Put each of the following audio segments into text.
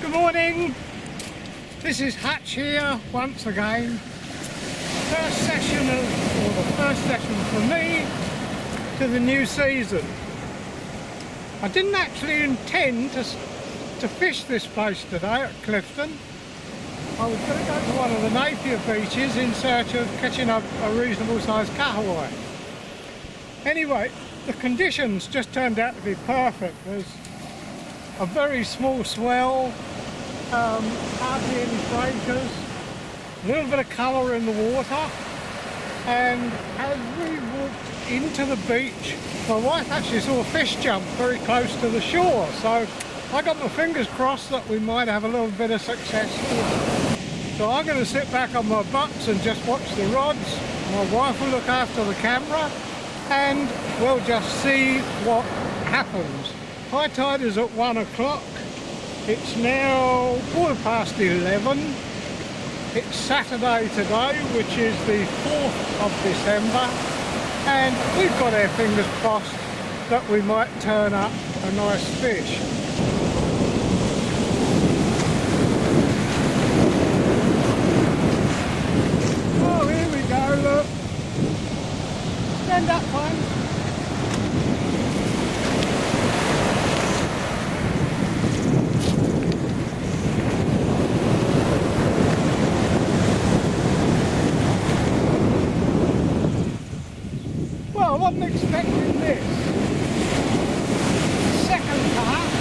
Good morning, Mrs Hutch here once again. The first session for me to the new season. I didn't actually intend to fish this place today at Clifton. I was going to go to one of the Napier beaches in search of catching a reasonable sized cutaway. Anyway, the conditions just turned out to be perfect. There's a very small swell, hardly any breakers, a little bit of colour in the water, and as we walked into the beach, my wife actually saw a fish jump very close to the shore, so I got my fingers crossed that we might have a little bit of success. So I'm going to sit back on my butts and just watch the rods. My wife will look after the camera and we'll just see what happens. High tide is at 1 o'clock. It's now 11:15. It's Saturday today, which is the 4th of December, and we've got our fingers crossed that we might turn up a nice fish. Oh, here we go, look. Stand up, one. Well, I wasn't expecting this. Second cast,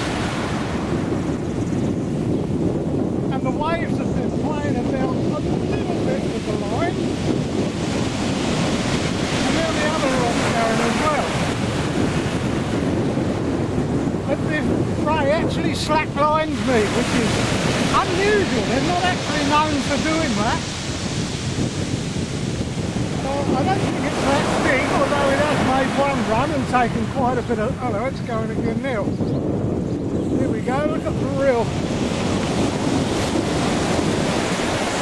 and the waves have been playing about a little bit with the line, and now the other rod's going as well. But this ray actually slack lines me, which is unusual. They're not actually known for doing that. I don't think it's that big, although it has made one run and taken quite a bit of... Oh no, it's going again now. Here we go, look at the reel.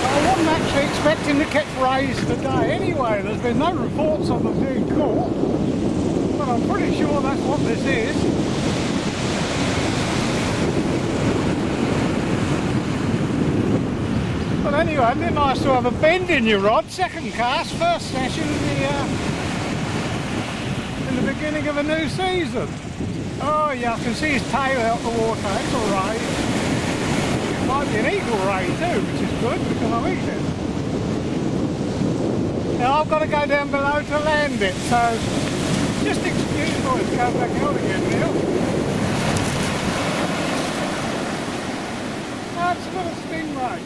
I wasn't actually expecting to catch rays today anyway. There's been no reports of them being caught, but I'm pretty sure that's what this is. But anyway, isn't it nice to have a bend in your rod? Second cast, first session in the beginning of a new season. Oh yeah, I can see his tail out the water. It's a ray. It might be an eagle ray too, which is good because I'm eating. Now I've got to go down below to land it, so just excuse me, it's going back out again now. Oh, it's a little stingray.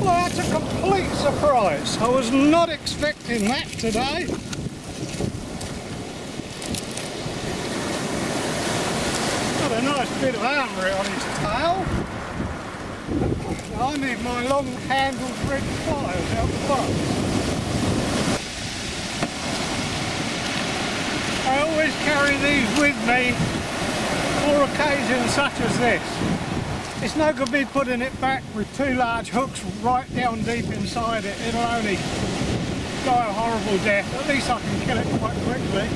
Well, that's a complete surprise. I was not expecting that today. Got a nice bit of armoury on his tail. I need my long-handled red pliers out the box. I always carry these with me for occasions such as this. It's no good me putting it back with two large hooks right down deep inside it. It'll only die a horrible death. At least I can kill it quite quickly.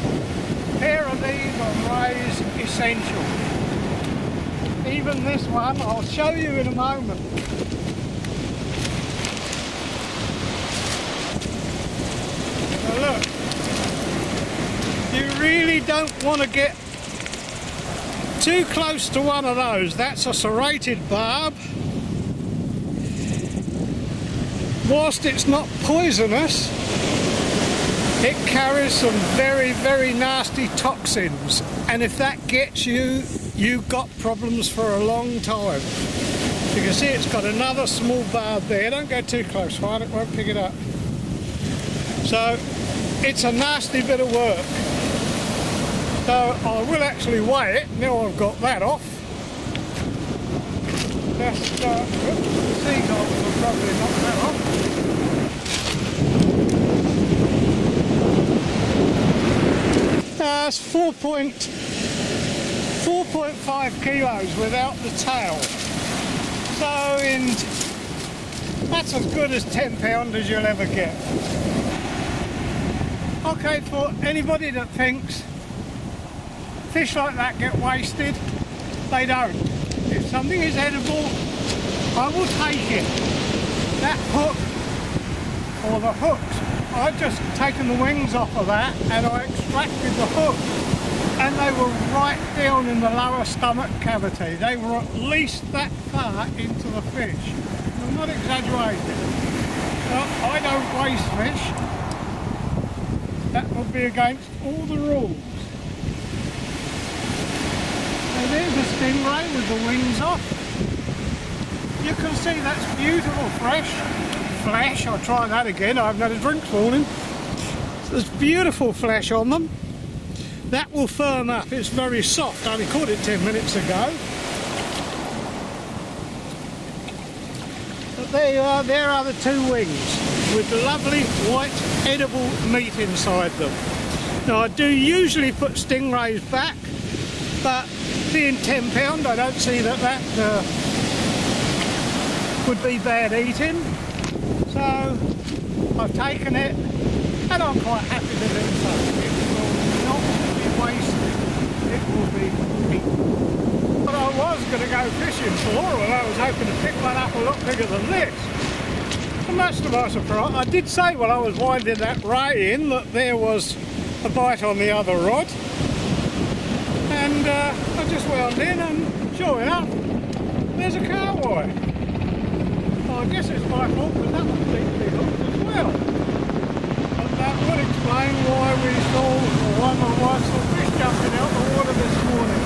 A pair of these on rays, essential. Even this one, I'll show you in a moment. Now look, you really don't want to get too close to one of those. That's a serrated barb. Whilst it's not poisonous, it carries some very, very nasty toxins, and if that gets you, you've got problems for a long time. You can see it's got another small barb there. Don't go too close, fine, it won't pick it up. So it's a nasty bit of work. So I will actually weigh it now I've got that off. Just, oops, the seagulls will probably knock that off. It's 4.5 kilos without the tail. So that's as good as 10 pound as you'll ever get. Okay, for anybody that thinks fish like that get wasted, they don't. If something is edible, I will take it. That hook, or the hooks, I've just taken the wings off of that and I extracted the hook, and they were right down in the lower stomach cavity. They were at least that far into the fish. I'm not exaggerating. I don't waste fish. That would be against all the rules. So there's a stingray with the wings off. You can see that's beautiful flesh. I'll try that again, I haven't had a drink this morning. So there's beautiful flesh on them. That will firm up, it's very soft. I only caught it 10 minutes ago. But there are the two wings with the lovely white edible meat inside them. Now I do usually put stingrays back, but being £10 I don't see that would be bad eating. So I've taken it and I'm quite happy to do so. It will not be wasted, it will be eaten. But I was going to go fishing for, and I was hoping to pick one up a lot bigger than this. And much to my surprise, I did say when I was winding that ray in that there was a bite on the other rod. And I just wound in and sure enough, there's a carwai. I guess it's my fault because that was deeply hooked as well. But that would explain why we saw, or why my wife saw fish jumping out the water this morning.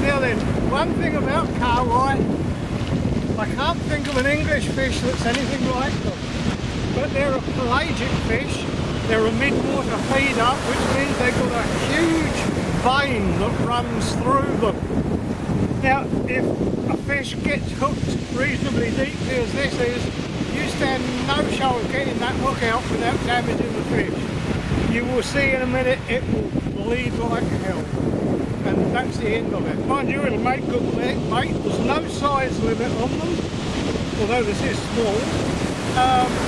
Now then, one thing about carwai, I can't think of an English fish that's anything like them. But they're a pelagic fish, they're a mid-water feeder, which means they've got a huge vein that runs through them. Now, if a fish gets hooked reasonably deeply as this is, you stand no show of getting that hook out without damaging the fish. You will see in a minute it will bleed like hell. And that's the end of it. Mind you, it'll make good bait. There's no size limit on them, although this is small.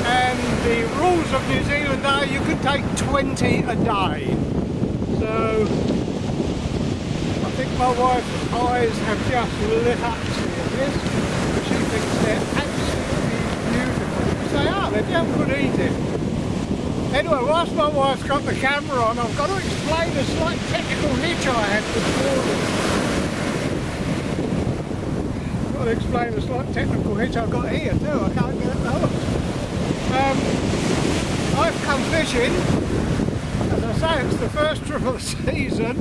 And the rules of New Zealand are you can take 20 a day. So I think my wife's eyes have just lit up seeing this. She thinks they're absolutely beautiful. They are, they're damn good eating. Anyway, whilst my wife's got the camera on, I've got to explain a slight technical hitch I had this morning. I've got to explain a slight technical hitch I've got here too, I can't get it out. I've come fishing, as I say, it's the first trip of the season,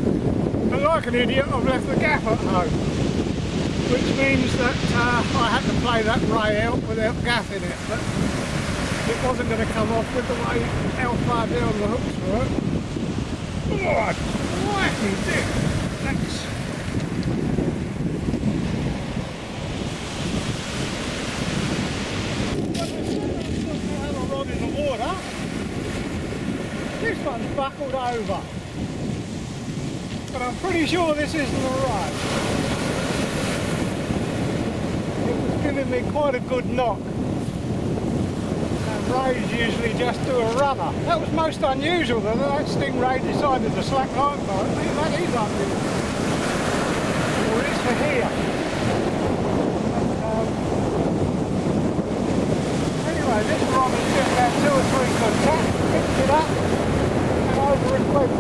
and like an idiot I've left the gaff at home, which means that I had to play that ray out without gaff in it, but it wasn't going to come off with the way how far down the hooks were. Oh, crikey, dear. Thanks. In the water, this one's buckled over, but I'm pretty sure this isn't a ray. It was giving me quite a good knock, and rays usually just do a runner. That was most unusual though, that stingray decided to slack line for it. That is unusual, or it is for here. Anyway, this rod has just had 2 or 3 good taps, picked it up and over it went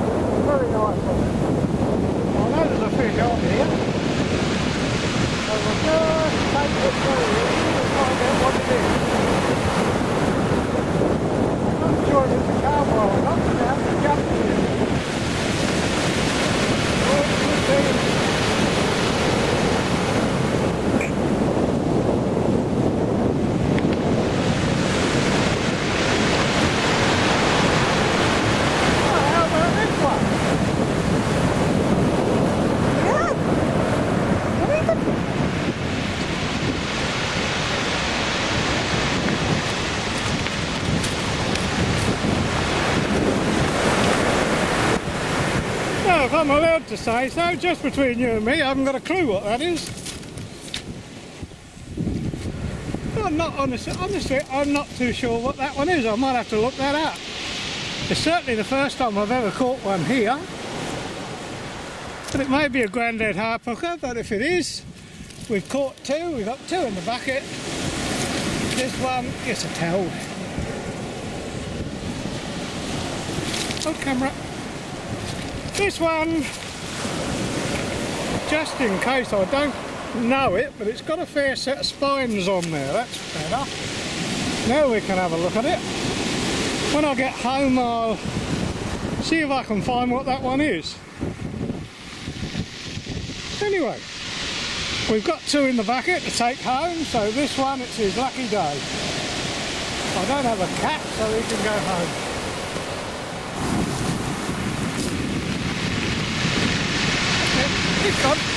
very nicely. I know there's a fish on here, so we'll just take it through here and find out what it is. I'm not sure if it's a carwai or not, but I have to jump to it. Oh, it could be. if I'm allowed to say so, just between you and me, I haven't got a clue what that is. I'm not honestly, I'm not too sure what that one is. I might have to look that up. It's certainly the first time I've ever caught one here. But it may be a grandad harpooker, but if it is, we've caught two. We've got two in the bucket. This one is a towel. Oh, camera. This one, just in case I don't know it, but it's got a fair set of spines on there. That's better. Now we can have a look at it. When I get home, I'll see if I can find what that one is. Anyway, we've got two in the bucket to take home, so this one, it's his lucky day. I don't have a cat, so he can go home. Okay, he's gone.